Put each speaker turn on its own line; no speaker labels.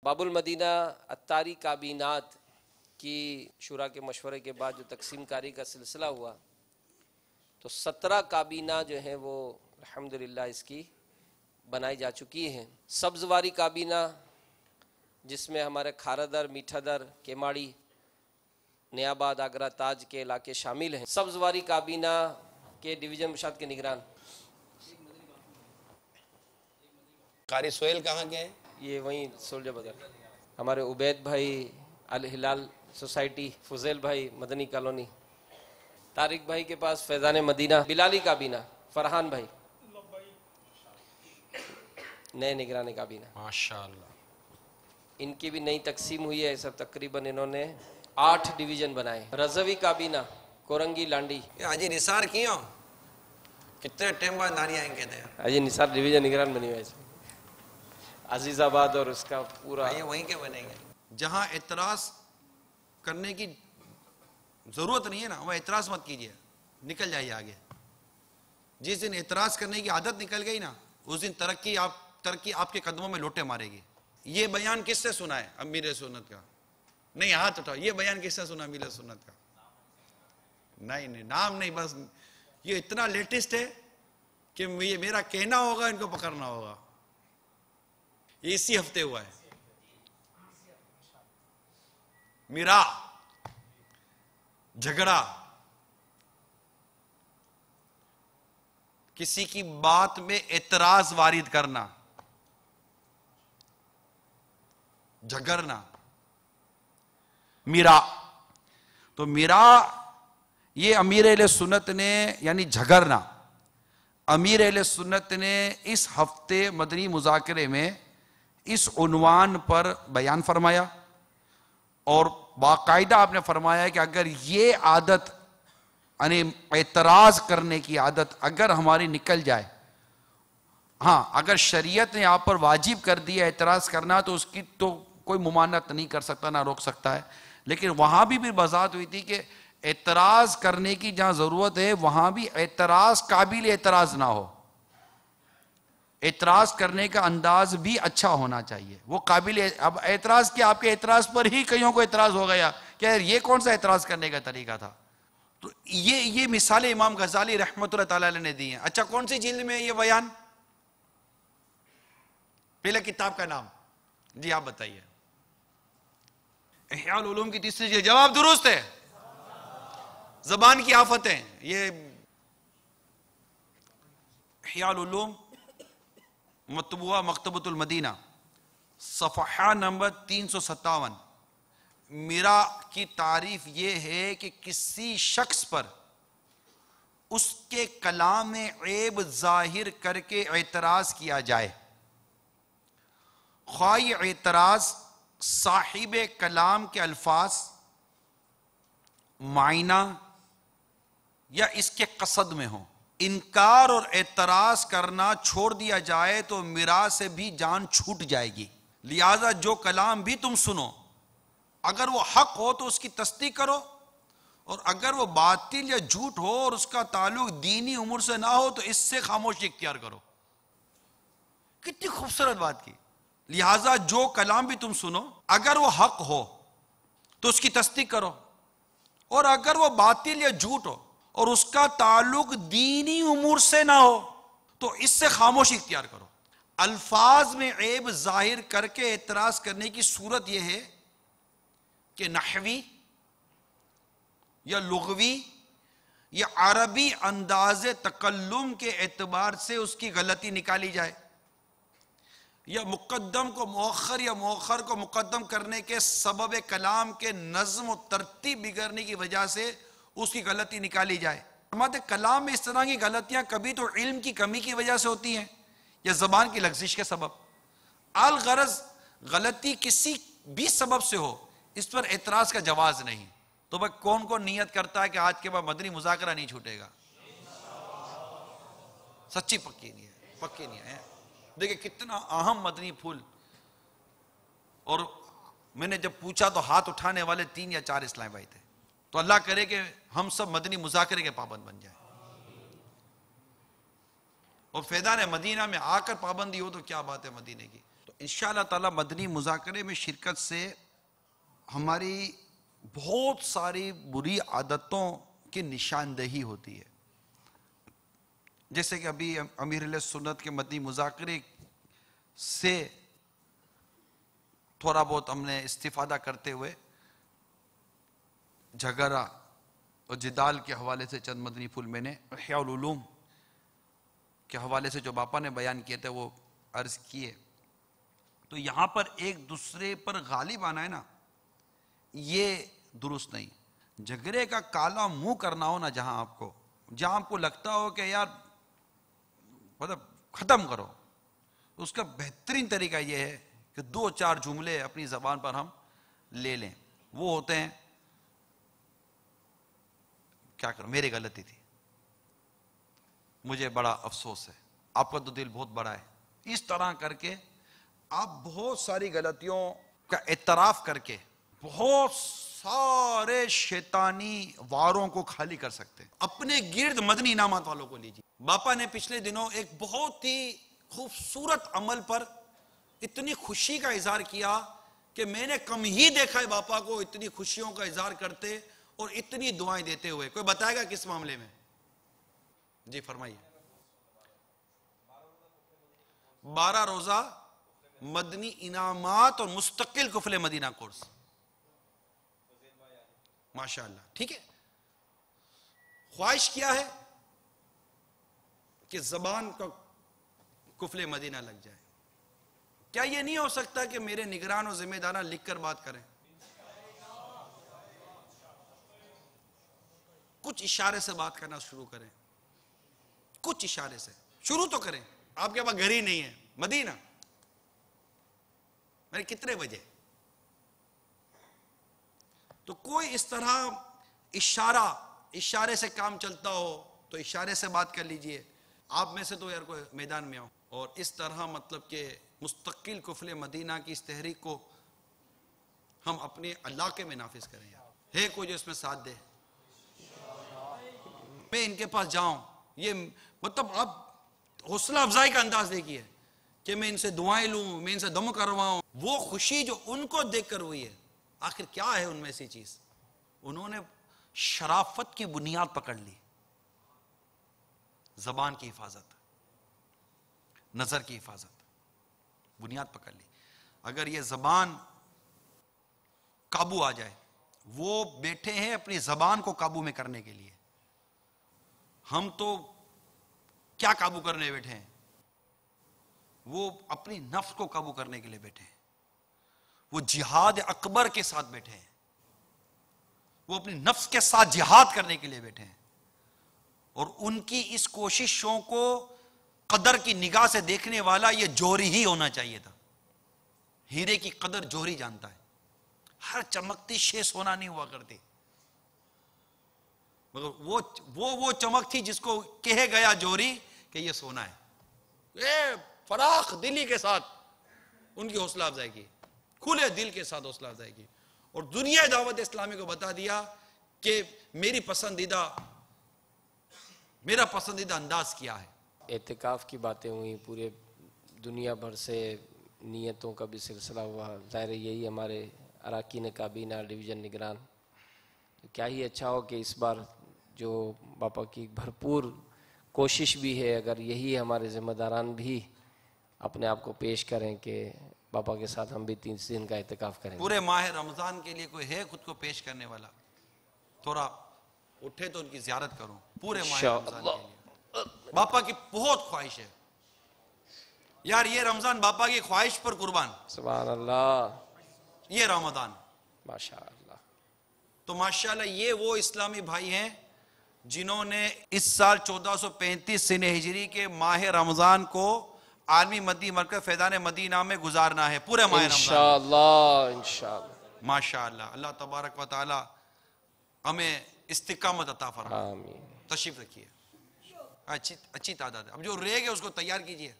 باب المدینہ اتاری کابینات کی شورا کے مشورے کے بعد جو تقسیم کاری کا سلسلہ ہوا تو 17 کابینہ جو ہیں وہ الحمدللہ اس کی بنائی جا چکی ہیں۔ سبزواری کابینہ جس میں ہمارے کھارا در، میٹھا در، کیماڑی، نیاباد، آگرہ تاج کے علاقے شامل ہیں۔ سبزواری کابینہ کے ڈویژن مشاہد کے نگران
قاری سہیل کہاں کے ہیں؟
یہ وہیں سولجر بدر، ہمارے عبید بھائی الہلال سوسائٹی، فضیل بھائی مدنی کالونی، طارق بھائی کے پاس فیضان مدینہ، بلالی کابینہ، فرحان بھائی نئے نگران کابینہ،
ماشاءاللہ
ان کی بھی نئی تقسیم ہوئی ہے۔ سب تقریباً انہوں نے 8 ڈویژن بنائے۔ رضوی کابینہ کورنگی لانڈی،
یہ حاجی نثار کیوں کتنے ٹائم بعد ناری آئیں کہتے ہیں؟
حاجی نثار ڈویژن نگران بنی ہوئے، عزیز آباد اور اس کا پورا
یہ وہیں کے بنیں گے جہاں اعتراض کرنے کی ضرورت نہیں ہے نا، وہ اعتراض مت کیجیے، نکل جائیے آگے۔ جس دن اعتراض کرنے کی عادت نکل گئی نا، اس دن ترقی آپ کے قدموں میں لوٹے مارے گی۔ یہ بیان کس سے سنا ہے؟ امیر سنت کا؟ نہیں، ہاتھ اٹھاؤ۔ یہ بیان کس سے سنا امیر سنت کا؟ نہیں، نام نہیں، بس یہ اتنا لیٹسٹ ہے کہ یہ میرا کہنا ہوگا، ان کو پکڑنا ہوگا۔ یہ اسی ہفتے ہوا ہے۔ میرا جھگڑا، کسی کی بات میں اعتراض وارد کرنا، جھگڑنا، میرا تو میرا یہ امیر اہل سنت نے یعنی جھگڑنا، امیر اہل سنت نے اس ہفتے مدنی مذاکرے میں اس عنوان پر بیان فرمایا، اور باقاعدہ آپ نے فرمایا کہ اگر یہ عادت یعنی اعتراض کرنے کی عادت اگر ہماری نکل جائے، ہاں اگر شریعت نے آپ پر واجب کر دیا اعتراض کرنا تو اس کی تو کوئی ممانعت نہیں کر سکتا، نہ روک سکتا ہے، لیکن وہاں بھی وضاحت ہوئی تھی کہ اعتراض کرنے کی جہاں ضرورت ہے وہاں بھی اعتراض قابل اعتراض نہ ہو، اعتراض کرنے کا انداز بھی اچھا ہونا چاہیے، وہ قابل اب اعتراض کیا، آپ کے اعتراض پر ہی کئیوں کو اعتراض ہو گیا کہ یہ کون سا اعتراض کرنے کا طریقہ تھا۔ تو یہ مثال امام غزالی رحمۃ اللہ تعالی علیہ نے دی ہیں۔ اچھا، کون سی جلد میں یہ بیان؟ پہلے کتاب کا نام جی آپ بتائیے۔ احیاء العلوم کی 3ری جلد۔ جواب درست ہے، زبان کی آفتیں۔ یہ احیاء العلوم مطبوعہ مکتبۃ المدینہ، صفحہ نمبر 357۔ میرا کی تعریف یہ ہے کہ کسی شخص پر اس کے کلام عیب ظاہر کر کے اعتراض کیا جائے، خواہ یہ اعتراض صاحب کلام کے الفاظ، معنی یا اس کے قصد میں ہو، انکار اور اعتراض کرنا چھوڑ دیا جائے تو میراث سے بھی جان چھوٹ جائے گی۔ لہذا جو کلام بھی تم سنو، اگر وہ حق ہو تو اس کی تصدیق کرو، اور اگر وہ باطل یا جھوٹ ہو اور اس کا تعلق دینی امور سے نہ ہو تو اس سے خاموشی اختیار کرو۔ کتنی خوبصورت بات کی۔ لہذا جو کلام بھی تم سنو، اگر وہ حق ہو تو اس کی تصدیق کرو، اور اگر وہ باطل یا جھوٹ ہو اور اس کا تعلق دینی امور سے نہ ہو تو اس سے خاموشی اختیار کرو۔ الفاظ میں عیب ظاہر کر کے اعتراض کرنے کی صورت یہ ہے کہ نحوی یا لغوی یا عربی انداز تکلم کے اعتبار سے اس کی غلطی نکالی جائے، یا مقدم کو مؤخر یا مؤخر کو مقدم کرنے کے سبب کلام کے نظم و ترتیب بگڑنے کی وجہ سے اس کی غلطی نکالی جائے۔ فرماتے کلام میں اس طرح کی غلطیاں کبھی تو علم کی کمی کی وجہ سے ہوتی ہیں یا زبان کی لغزش کے سبب، الغرض غلطی کسی بھی سبب سے ہو اس پر اعتراض کا جواز نہیں۔ تو بھائی کون کون نیت کرتا ہے کہ آج کے بعد مدنی مذاکرہ نہیں چھوٹے گا؟ سچی پکی نہیں ہے، پکی نہیں ہے۔ دیکھیں کتنا اہم مدنی پھول، اور میں نے جب پوچھا تو ہاتھ اٹھانے والے 3 یا 4 اسلامی بھائی تھے۔ تو اللہ کرے کہ ہم سب مدنی مذاکرے کے پابند بن جائیں، اور فیضان مدینہ میں آ کر پابندی ہو تو کیا بات ہے مدینے کی۔ تو انشاءاللہ تعالی مدنی مذاکرے میں شرکت سے ہماری بہت ساری بری عادتوں کی نشاندہی ہوتی ہے. جیسے کہ ابھی امیر علیہ سنت کے مدنی مذاکرے سے تھوڑا بہت ہم نے استفادہ کرتے ہوئے جھگڑا اور جدال کے حوالے سے چند مدنی پھول میں نے احیاء العلوم کے حوالے سے جو باپا نے بیان کیے تھے وہ عرض کیے. تو یہاں پر ایک دوسرے پر غالب آنا ہے نا، یہ درست نہیں. جھگڑے کا کالا منہ کرنا ہو نا جہاں آپ کو لگتا ہو کہ یار مطلب ختم کرو، اس کا بہترین طریقہ یہ ہے کہ 2-4 جملے اپنی زبان پر ہم لے لیں. وہ ہوتے ہیں کیا کروں، میری غلطی تھی، مجھے بڑا افسوس ہے، آپ کا تو دل بہت بڑا ہے. اس طرح کر کے آپ بہت ساری غلطیوں کا اعتراف کر کے بہت سارے شیطانی واروں کو خالی کر سکتے ہیں. اپنے گرد مدنی انعامات والوں کو لیجیے. باپا نے پچھلے دنوں ایک بہت ہی خوبصورت عمل پر اتنی خوشی کا اظہار کیا کہ میں نے کم ہی دیکھا ہے باپا کو اتنی خوشیوں کا اظہار کرتے اور اتنی دعائیں دیتے ہوئے. کوئی بتائے گا کس معاملے میں؟ جی فرمائیے. 12 روزہ مدنی انعامات اور مستقل کفل مدینہ کورس. ماشاءاللہ. ٹھیک ہے، خواہش کیا ہے کہ زبان کا کفل مدینہ لگ جائے. کیا یہ نہیں ہو سکتا کہ میرے نگران اور ذمہ داران لکھ کر بات کریں؟ کچھ اشارے سے بات کرنا شروع کریں، کچھ اشارے سے شروع تو کریں. آپ کے پاس گھر ہی نہیں ہے، مدینہ میں کتنے بجے، تو کوئی اس طرح اشارے سے کام چلتا ہو تو اشارے سے بات کر لیجئے. آپ میں سے تو یار کوئی میدان میں آؤ اور اس طرح مطلب کہ مستقل کفل مدینہ کی اس تحریک کو ہم اپنے علاقے میں نافذ کریں. ہے کوئی جو اس میں ساتھ دے؟ میں ان کے پاس جاؤں، یہ مطلب آپ حوصلہ افزائی کا انداز دیکھیے کہ میں ان سے دعائیں لوں، میں ان سے دم کرواؤں. وہ خوشی جو ان کو دیکھ کر ہوئی ہے، آخر کیا ہے ان میں ایسی چیز؟ انہوں نے شرافت کی بنیاد پکڑ لی. زبان کی حفاظت، نظر کی حفاظت، بنیاد پکڑ لی. اگر یہ زبان قابو آ جائے، وہ بیٹھے ہیں اپنی زبان کو قابو میں کرنے کے لیے. ہم تو کیا قابو کرنے بیٹھے ہیں؟ وہ اپنی نفس کو قابو کرنے کے لیے بیٹھے ہیں. وہ جہاد اکبر کے ساتھ بیٹھے ہیں، وہ اپنی نفس کے ساتھ جہاد کرنے کے لیے بیٹھے ہیں. اور ان کی اس کوششوں کو قدر کی نگاہ سے دیکھنے والا یہ جوہری ہی ہونا چاہیے تھا. ہیرے کی قدر جوہری جانتا ہے. ہر چمکتی شے سونا نہیں ہوا کرتی، مگر وہ چمک تھی جس کو کہے گیا جوہری کہ یہ سونا ہے. فراخ دلی کے ساتھ ان کی حوصلہ افزائی کی، کھلے دل کے ساتھ حوصلہ افزائی کی، اور دنیا دعوت اسلامی کو بتا دیا کہ میرا پسندیدہ انداز کیا ہے.
اعتکاف کی باتیں ہوئی، پورے دنیا بھر سے نیتوں کا بھی سلسلہ ہوا. ظاہر یہی ہمارے اراکین کابینہ ڈویژن نگران، کیا ہی اچھا ہو کہ اس بار جو باپا کی بھرپور کوشش بھی ہے، اگر یہی ہمارے ذمہ داران بھی اپنے آپ کو پیش کریں کہ باپا کے ساتھ ہم بھی 30 دن کا اعتکاف کریں.
پورے ماہ رمضان کے لیے کوئی ہے خود کو پیش کرنے والا؟ تھوڑا اٹھے تو ان کی زیارت کروں. پورے ماہ رمضان کے لیے باپا کی بہت خواہش ہے یار. یہ رمضان باپا کی خواہش پر قربان.
سبحان اللہ.
یہ رمضان
ماشاءاللہ.
تو ماشاءاللہ یہ وہ اسلامی بھائی ہیں جنہوں نے اس سال 1435 سن ہجری کے ماہ رمضان کو عالمی مدنی مرکز فیضان مدینہ میں گزارنا ہے. پورے ماہ رمضان
انشاءاللہ.
ماشاءاللہ. اللہ تبارک و تعالی ہمیں استقامت عطا فرمائے.
آمین.
تشریف رکھیے. اچھی تعداد ہے. اب جو رہ گئے اس کو تیار کیجئے.